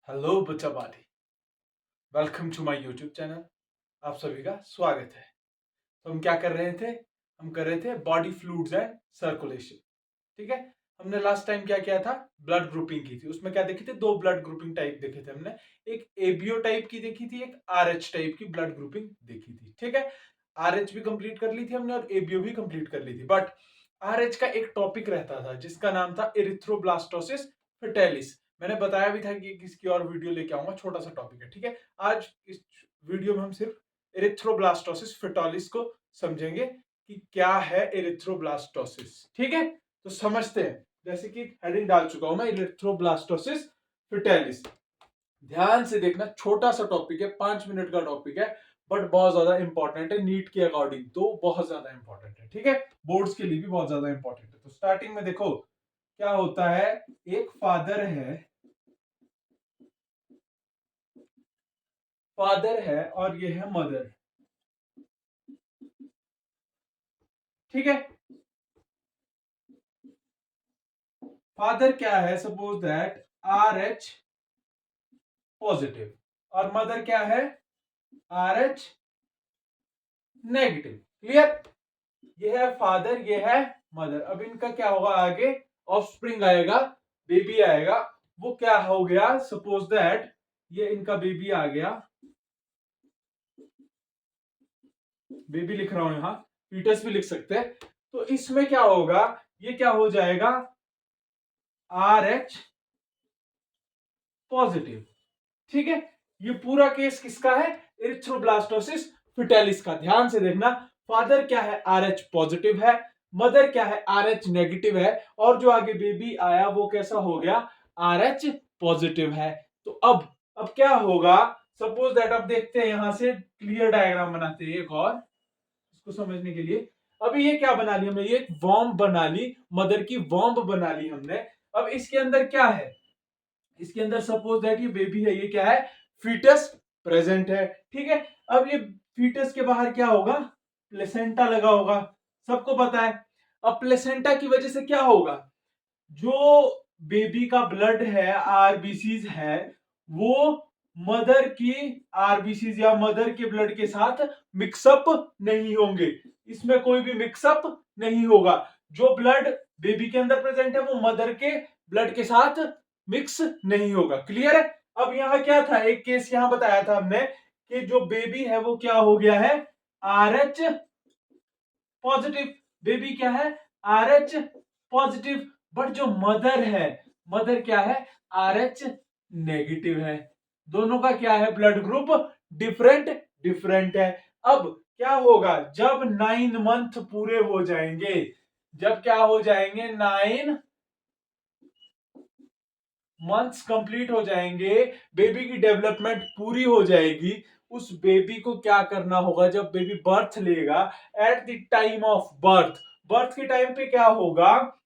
Hello बच्चा party. Welcome to my YouTube channel. आप सभी का स्वागत है। तो हम क्या कर रहे थे? हम कर रहे थे बॉडी फ्लूइड्स एंड सर्कुलेशन। ठीक है। हमने लास्ट टाइम क्या किया था? ब्लड ग्रुपिंग की थी। उसमें क्या देखे थे? दो ब्लड ग्रुपिंग टाइप देखे थे हमने। एक एबीओ टाइप की देखी थी, एक आरएच टाइप की ब्लड ग्रुपिंग देखी थी। ठीक है। आरएच भी कंप्लीट कर ली थी हमने और एबीओ भी कंप्लीट कर ली थी। बट आरएच का एक टॉपिक रहता था जिसका नाम था एरिथ्रोब्लास्टोसिस फेटालिस। मैंने बताया भी था कि किसकी और वीडियो लेके आऊंगा, छोटा सा टॉपिक है। ठीक है। आज इस वीडियो में हम सिर्फ एरिथ्रोब्लास्टोसिस फेटालिस को समझेंगे कि क्या है एरिथ्रोब्लास्टोसिस। ठीक है। तो समझते हैं। जैसे कि हेडिंग डाल चुका हूं मैं, एरिथ्रोब्लास्टोसिस फेटालिस। ध्यान से देखना, छोटा सा टॉपिक है, 5 मिनट का टॉपिक है, बट बहुत ज्यादा इंपॉर्टेंट है। नीट के अकॉर्डिंग तो बहुत ज्यादा इंपॉर्टेंट है। ठीक है। बोर्ड्स के लिए भी बहुत ज्यादा इंपॉर्टेंट है। तो स्टार्टिंग में देखो क्या होता है। एक फादर है और ये है मदर। ठीक है। फादर क्या है? Suppose that R H positive और मदर क्या है? R H negative. क्लियर? ये है फादर, ये है मदर। अब इनका क्या होगा? आगे ऑफस्प्रिंग आएगा, बेबी आएगा। वो क्या हो गया? सपोज दैट ये इनका बेबी आ गया। बेबी लिख रहा हूं यहां, फीटस भी लिख सकते हैं। तो इसमें क्या होगा? ये क्या हो जाएगा? R H positive. ठीक है। ये पूरा केस किसका है? इरिथ्रोब्लास्टोसिस फिटेलिस का। ध्यान से देखना, फादर क्या है? आर एच पॉजिटिव है। मदर क्या है? आर एच नेगेटिव है। और जो आगे बेबी आया वो कैसा हो गया? आर एच पॉजिटिव है। तो अब क्या होगा? सपोज दैट, अब देखते हैं यहां से क्लियर डायग्राम बनाते हैं एक और इसको समझने के लिए। अभी ये क्या बना ली हमने? ये एक वॉर्म बना ली, मदर की वॉर्म बना ली हमने। अब इसके अंदर क्या है? इसके अंदर सपोज दैट ये बेबी है, ये क्या है? फीटस प्रेजेंट है। ठीक है। अब ये फीटस के बाहर क्या होगा? प्लेसेंटा लगा होगा, सबको पता है। अब प्लेसेंटा की वजह से क्या होगा? जो बेबी का ब्लड है, आरबीसीज है, वो मदर की आरबीसीज या मदर के ब्लड के साथ मिक्सअप नहीं होंगे। इसमें कोई भी मिक्सअप नहीं होगा। जो ब्लड बेबी के अंदर प्रेजेंट है वो मदर के ब्लड के साथ मिक्स नहीं होगा। क्लियर है? अब यहां क्या था? एक केस यहां बताया था हमने कि जो बेबी है वो क्या हो गया है? R H positive. बेबी क्या है? R H positive. बट जो मदर है, मदर क्या है? आर एच नेगेटिव है। दोनों का क्या है? ब्लड ग्रुप डिफरेंट डिफरेंट है। अब क्या होगा? जब 9 मंथ पूरे हो जाएंगे, जब क्या हो जाएंगे? 9 मंथ्स कंप्लीट हो जाएंगे, बेबी की डेवलपमेंट पूरी हो जाएगी। उस बेबी को क्या करना होगा? जब बेबी बर्थ लेगा, at the time of birth, birth के टाइम पे क्या होगा?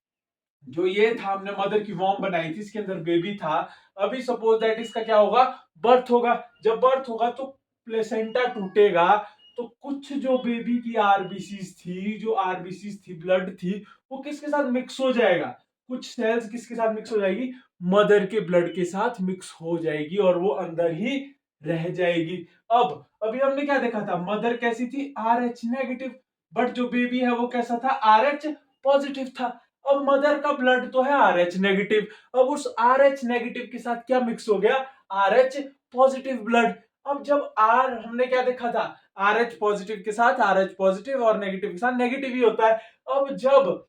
जो ये था, हमने मदर की वॉर्म बनाई थी, इसके अंदर बेबी था। अभी सपोज दैट इसका क्या होगा? बर्थ होगा। जब बर्थ होगा तो प्लेसेंटा टूटेगा। तो कुछ जो बेबी की आरबीसीज थी, जो आरबीसीज थी, ब्लड थी, वो किसके साथ मिक्स हो जाएगा? कुछ सेल्स किसके साथ मिक्स हो जाएगी? मदर के ब्लड के साथ मिक्स हो जाएगी और वो अंदर ही रह जाएगी। अब अभी हमने क्या देखा था? मदर कैसी थी? R H negative. बट जो बेबी है वो कैसा था? आर एच पॉजिटिव था। अब मदर का ब्लड तो है आर एच नेगेटिव। अब उस आर एच नेगेटिव के साथ क्या मिक्स हो गया? R H positive blood. अब जब आर, हमने क्या देखा था? आर एच पॉजिटिव के साथ आर एच पॉजिटिव और नेगेटिव के साथ नेगेटिव ही होता है। अब जब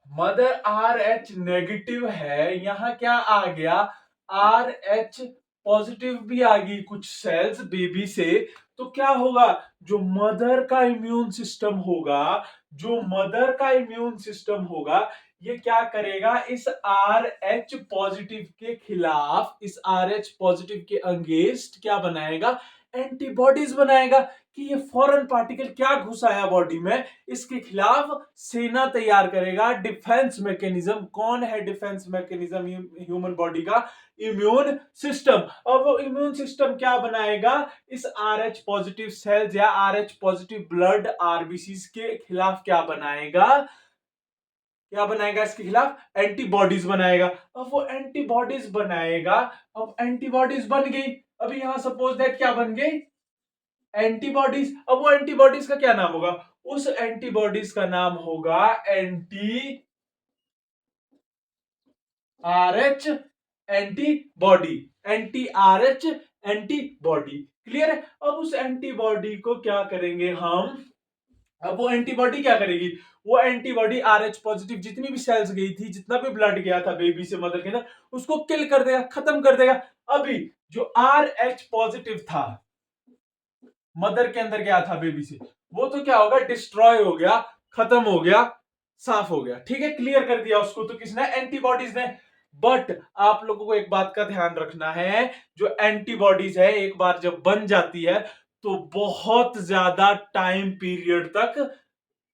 मदर आर एच नेगेटिव है, यहां क्या आ गया? आर एच पॉजिटिव भी आ गई कुछ सेल्स बेबी से। तो क्या होगा? जो मदर का इम्यून सिस्टम होगा, जो मदर का इम्यून सिस्टम होगा, ये क्या करेगा? इस आर एच पॉजिटिव के खिलाफ, इस आर एच पॉजिटिव के अगेंस्ट क्या बनाएगा? एंटीबॉडीज बनाएगा कि ये फॉरेन पार्टिकल क्या घुस आया बॉडी में, इसके खिलाफ सेना तैयार करेगा। Defence mechanism. कौन है डिफेंस मैकेनिज्म ह्यूमन बॉडी का? Immune system. और वो इम्यून सिस्टम क्या बनाएगा? इस आर एच पॉजिटिव सेल्स या R H positive blood RBC के खिलाफ क्या बनाएगा? क्या बनाएगा इसके खिलाफ? एंटीबॉडीज बनाएगा। अब वो एंटीबॉडीज बनाएगा। अब एंटीबॉडीज बन गई। अभी यहां सपोज दैट क्या बन गई? एंटीबॉडीज। अब वो एंटीबॉडीज का क्या नाम होगा? उस एंटीबॉडीज का नाम होगा anti R H antibody. Anti R H antibody. Clear है? अब उस एंटीबॉडी को क्या करेंगे हम? अब वो एंटीबॉडी क्या करेगी? वो एंटीबॉडी आर एच पॉजिटिव जितनी भी सेल्स गई थी, जितना भी ब्लड गया था बेबी से मदर के अंदर, उसको किल कर देगा, खत्म कर देगा। अभी जो आर एच पॉजिटिव था मदर के अंदर गया था बेबी से, वो तो क्या होगा? डिस्ट्रॉय हो गया, खत्म हो गया, साफ हो गया। ठीक है, क्लियर कर दिया उसको तो किसने? एंटीबॉडीज ने। बट आप लोगों को एक बात का ध्यान रखना है, जो एंटीबॉडीज है एक बार जब बन जाती है तो बहुत ज्यादा टाइम पीरियड तक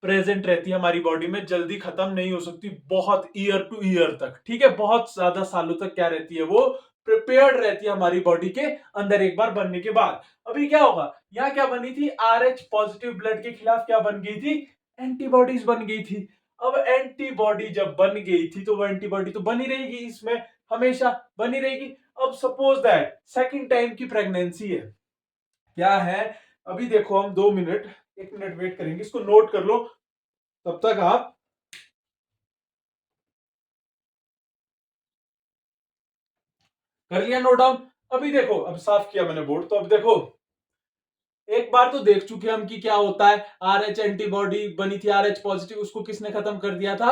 प्रेजेंट रहती है हमारी बॉडी में, जल्दी खत्म नहीं हो सकती, बहुत ईयर टू ईयर तक। ठीक है, बहुत ज्यादा सालों तक क्या रहती है? वो प्रिपेयर्ड रहती है हमारी बॉडी के अंदर एक बार बनने के बाद। अभी क्या होगा? यहाँ क्या बनी थी? आर एच पॉजिटिव ब्लड के खिलाफ क्या बन गई थी? एंटीबॉडीज बन गई थी। अब एंटीबॉडी जब बन गई थी तो वो एंटीबॉडी तो बनी रहेगी इसमें, हमेशा बनी रहेगी। अब सपोज दैट सेकंड टाइम की प्रेगनेंसी है, क्या है? अभी देखो हम 2 मिनट, 1 मिनट वेट करेंगे, इसको नोट कर लो तब तक आप। कर लिया नोट डाउन? अभी देखो, अब साफ किया मैंने बोर्ड, तो अब देखो एक बार तो देख चुके हम कि क्या होता है। आर एच एंटीबॉडी बनी थी, आर एच पॉजिटिव, उसको किसने खत्म कर दिया था?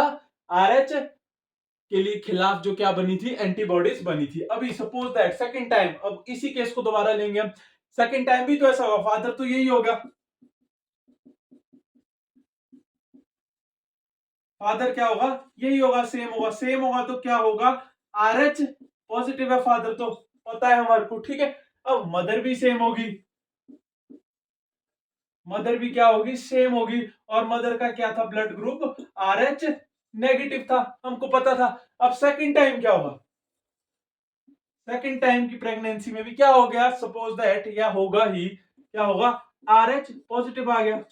आर एच के लिए खिलाफ जो क्या बनी थी? एंटीबॉडीज बनी थी। अभी सपोज दैट सेकंड टाइम, अब इसी केस को दोबारा लेंगे हम। सेकंड टाइम भी तो ऐसा होगा, फादर तो यही होगा। फादर क्या होगा? यही होगा, सेम होगा। सेम होगा तो क्या होगा? आर एच पॉजिटिव है फादर, तो पता है हमारे को। ठीक है, अब मदर भी सेम होगी, मदर भी क्या होगी? सेम होगी। और मदर का क्या था blood group? R H negative था, हमको पता था। अब सेकंड टाइम क्या होगा? सेकंड टाइम की प्रेगनेंसी में भी क्या हो गया? सपोज दैट, या होगा ही, क्या होगा? आर एच पॉजिटिव आ गया।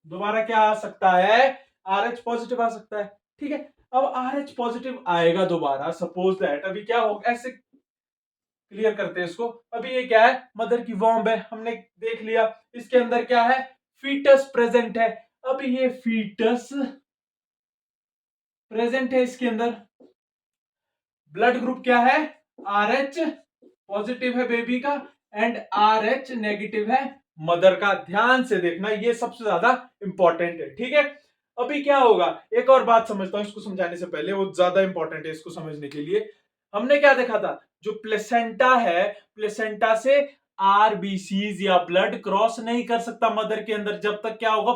दोबारा क्या आ सकता है? आर एच पॉजिटिव आ सकता है। ठीक है, अब आर एच पॉजिटिव आएगा दोबारा, सपोज दैट, अभी क्या होगा? ऐसे क्लियर करते हैं इसको। अभी ये क्या है? मदर की वॉम्ब है, हमने देख लिया। इसके अंदर क्या है? फीटस प्रेजेंट है। अब ये फीटस प्रेजेंट है इसके अंदर। ब्लड ग्रुप क्या है? आर एच पॉजिटिव है बेबी का, एंड आर एच नेगेटिव है मदर का। ध्यान से देखना, ये सबसे ज्यादा इंपॉर्टेंट है। ठीक है, अभी क्या होगा? एक और बात समझता हूं इसको समझाने से पहले, वो ज्यादा इंपॉर्टेंट है इसको समझने के लिए। हमने क्या देखा था? जो प्लेसेंटा है, प्लेसेंटा से आरबीसीज या ब्लड क्रॉस नहीं कर सकता मदर के अंदर, जब तक क्या होगा?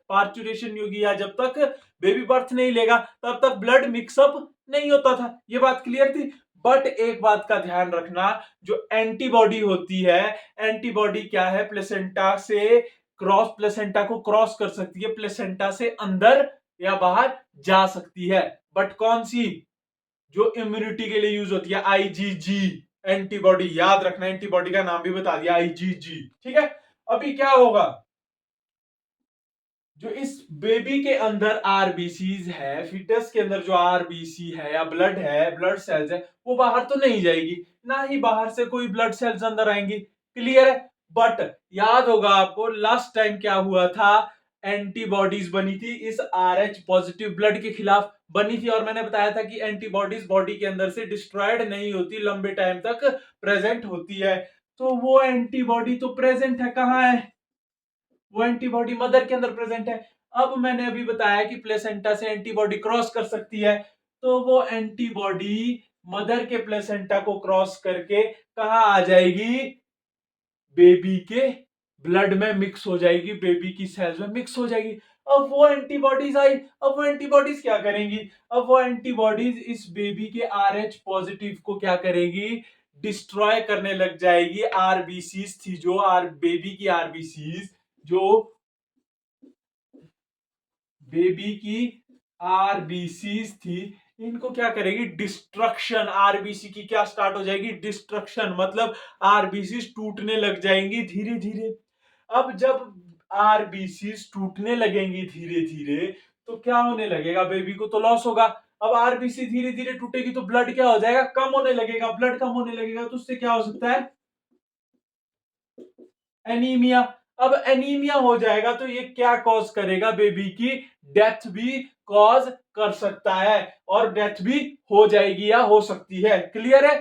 पार्चुरेशन नहीं होगी, या जब तक बेबी बर्थ नहीं लेगा तब तक ब्लड मिक्सअप नहीं होता था। ये बात क्लियर थी। बट एक बात का ध्यान रखना, जो एंटीबॉडी होती है, एंटीबॉडी क्या है? प्लेसेंटा से क्रॉस, प्लेसेंटा को क्रॉस कर सकती है, प्लेसेंटा से अंदर या बाहर जा सकती है। बट कौन सी? जो इम्यूनिटी के लिए यूज होती है, आईजीजी एंटीबॉडी। याद रखना, एंटीबॉडी का नाम भी बता दिया, आईजीजी। ठीक है, अभी क्या होगा? जो इस बेबी के अंदर आरबीसीज है, फीटस के अंदर जो आरबीसी है या ब्लड है, ब्लड सेल्स है, वो बाहर तो नहीं जाएगी, ना ही बाहर से कोई ब्लड सेल्स अंदर आएंगी। क्लियर है? बट याद होगा आपको लास्ट टाइम क्या हुआ था? एंटीबॉडीज बनी थी इस आर एच पॉजिटिव ब्लड के खिलाफ बनी थी, और मैंने बताया था कि एंटीबॉडीज बॉडी के अंदर से डिस्ट्रॉयड नहीं होती, लंबे टाइम तक प्रेजेंट होती है। तो वो एंटीबॉडी तो प्रेजेंट है, कहाँ है? वो एंटीबॉडी मदर के अंदर प्रेजेंट है। अब मैंने अभी बताया कि प्लेसेंटा से एंटीबॉडी क्रॉस कर सकती है, तो वो एंटीबॉडी मदर के प्लेसेंटा को क्रॉस करके कहा आ जाएगी? बेबी के ब्लड में मिक्स हो जाएगी, बेबी की सेल्स में मिक्स हो जाएगी। अब वो एंटीबॉडीज आई, अब वो एंटीबॉडीज क्या करेंगी? अब वो एंटीबॉडीज इस बेबी के आर एच पॉजिटिव को क्या करेगी? डिस्ट्रॉय करने लग जाएगी। आरबीसीज थी जो बेबी की आरबीसीज, जो बेबी की आरबीसीज थी, इनको क्या करेगी? डिस्ट्रक्शन। आरबीसी की क्या स्टार्ट हो जाएगी? डिस्ट्रक्शन, मतलब आरबीसी टूटने लग जाएंगी धीरे धीरे। अब जब आरबीसी टूटने लगेंगी धीरे धीरे, तो क्या होने लगेगा, बेबी को तो लॉस होगा। अब आरबीसी धीरे धीरे टूटेगी तो ब्लड क्या हो जाएगा, कम होने लगेगा। ब्लड कम होने लगेगा तो उससे क्या हो सकता है, एनीमिया। अब एनीमिया हो जाएगा तो ये क्या कॉज करेगा, बेबी की डेथ भी कॉज कर सकता है, और डेथ भी हो जाएगी या हो सकती है। क्लियर है,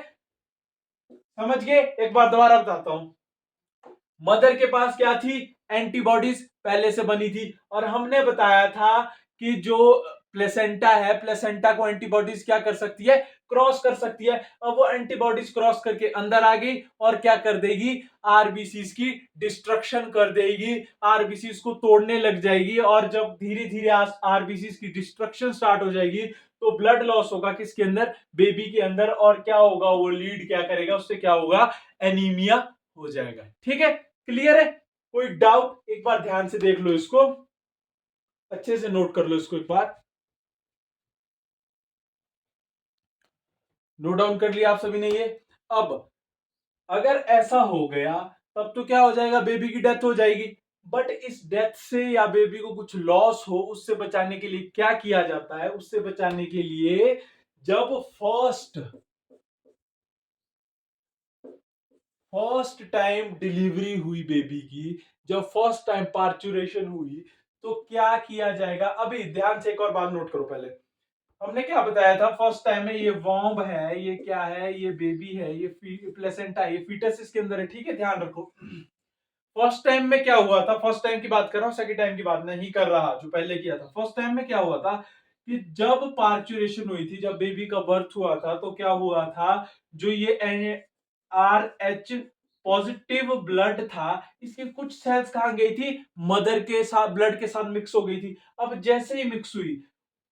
समझ गए। एक बार दोबारा बताता हूं। मदर के पास क्या थी, एंटीबॉडीज पहले से बनी थी, और हमने बताया था कि जो प्लेसेंटा है, प्लेसेंटा को एंटीबॉडीज क्या कर सकती है, क्रॉस कर सकती है। अब वो एंटीबॉडीज क्रॉस करके अंदर आ गई और क्या कर देगी, आरबीसीज की डिस्ट्रक्शन कर देगी, आरबीसीज को तोड़ने लग जाएगी। और जब धीरे धीरे आरबीसीज की डिस्ट्रक्शन स्टार्ट हो जाएगी तो ब्लड लॉस होगा किसके अंदर, बेबी के अंदर, और क्या होगा, वो लीड क्या करेगा, उससे क्या होगा, एनीमिया हो जाएगा। ठीक है, क्लियर है, कोई डाउट, एक बार ध्यान से देख लो इसको, अच्छे से नोट कर लो इसको एक बार। नोट डाउन कर लिया आप सभी ने ये। अब अगर ऐसा हो गया तब तो क्या हो जाएगा, बेबी की डेथ हो जाएगी। बट इस डेथ से या बेबी को कुछ लॉस हो, उससे बचाने के लिए क्या किया जाता है, उससे बचाने के लिए जब फर्स्ट टाइम डिलीवरी हुई बेबी की, जब फर्स्ट टाइम पार्चुरेशन हुई, तो क्या किया जाएगा। अभी ध्यान से एक और बात नोट करो पहले। हमने क्या बताया था, फर्स्ट टाइम में ये वॉम्ब है, ये क्या है, ये बेबी है, ये प्लेसेंटा है, ये फीटस इसके अंदर है। ठीक है, ध्यान रखो। फर्स्ट टाइम में क्या हुआ था, फर्स्ट टाइम की बात कर रहा हूं, सेकंड टाइम की बात नहीं कर रहा जो पहले किया था। फर्स्ट टाइम में क्या हुआ था कि जब पार्चुरेशन हुई थी, जब बेबी का बर्थ हुआ था, तो क्या हुआ था, जो ये आर एच पॉजिटिव ब्लड था, इसकी कुछ सेल्स कहां गई थी, मदर के साथ, ब्लड के साथ मिक्स हो गई थी। अब जैसे ही मिक्स हुई,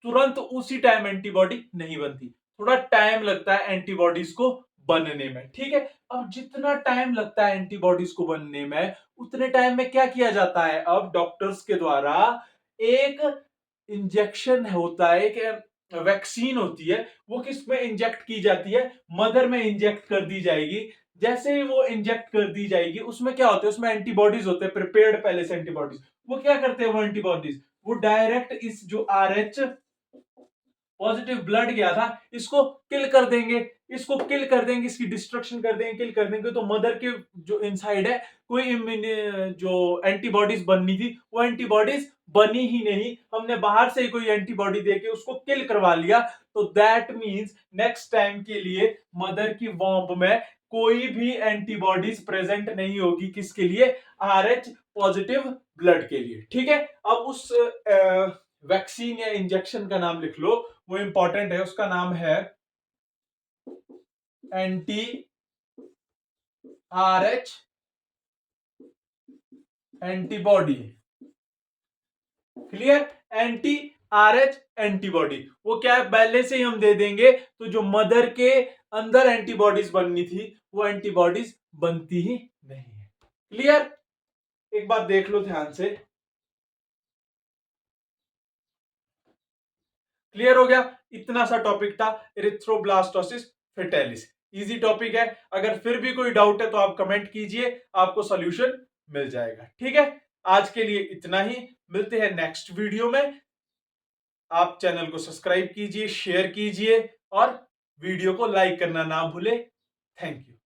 तुरंत उसी टाइम एंटीबॉडी नहीं बनती, थोड़ा टाइम लगता है एंटीबॉडीज को बनने में। ठीक है, अब जितना टाइम लगता है एंटीबॉडीज को बनने में, उतने टाइम में क्या किया जाता है, अब डॉक्टर्स के द्वारा एक इंजेक्शन होता है, एक वैक्सीन होती है, वो किस में इंजेक्ट की जाती है, मदर में इंजेक्ट कर दी जाएगी। जैसे ही वो इंजेक्ट कर दी जाएगी, उसमें क्या होता है, उसमें एंटीबॉडीज होते हैं प्रिपेयर्ड पहले से एंटीबॉडीज। वो क्या करते हैं, वो एंटीबॉडीज वो डायरेक्ट इस जो आरएच पॉजिटिव ब्लड गया था, इसको किल कर देंगे, इसको किल कर देंगे, इसकी डिस्ट्रक्शन कर देंगे, किल कर देंगे। तो मदर के जो इनसाइड है, कोई जो एंटीबॉडीज बननी थी, वो एंटीबॉडीज बनी ही नहीं। हमने बाहर से ही कोई एंटीबॉडी देके उसको किल करवा लिया। तो दैट मींस नेक्स्ट टाइम के लिए मदर की वॉम्ब में कोई भी एंटीबॉडीज प्रेजेंट नहीं होगी, किसके लिए, आरएच पॉजिटिव ब्लड के लिए। ठीक है, अब उस वैक्सीन या इंजेक्शन का नाम लिख लो, वो इंपॉर्टेंट है, उसका नाम है anti RH antibody. Clear, anti RH antibody, वो क्या है, पहले से ही हम दे देंगे, तो जो मदर के अंदर एंटीबॉडीज बननी थी, वो एंटीबॉडीज बनती ही नहीं है। क्लियर, एक बात देख लो ध्यान से। क्लियर हो गया, इतना सा टॉपिक था एरिथ्रोब्लास्टोसिस फेटालिस। इजी टॉपिक है, अगर फिर भी कोई डाउट है तो आप कमेंट कीजिए, आपको सॉल्यूशन मिल जाएगा। ठीक है, आज के लिए इतना ही, मिलते हैं नेक्स्ट वीडियो में। आप चैनल को सब्सक्राइब कीजिए, शेयर कीजिए और वीडियो को लाइक करना ना भूले। Thank you.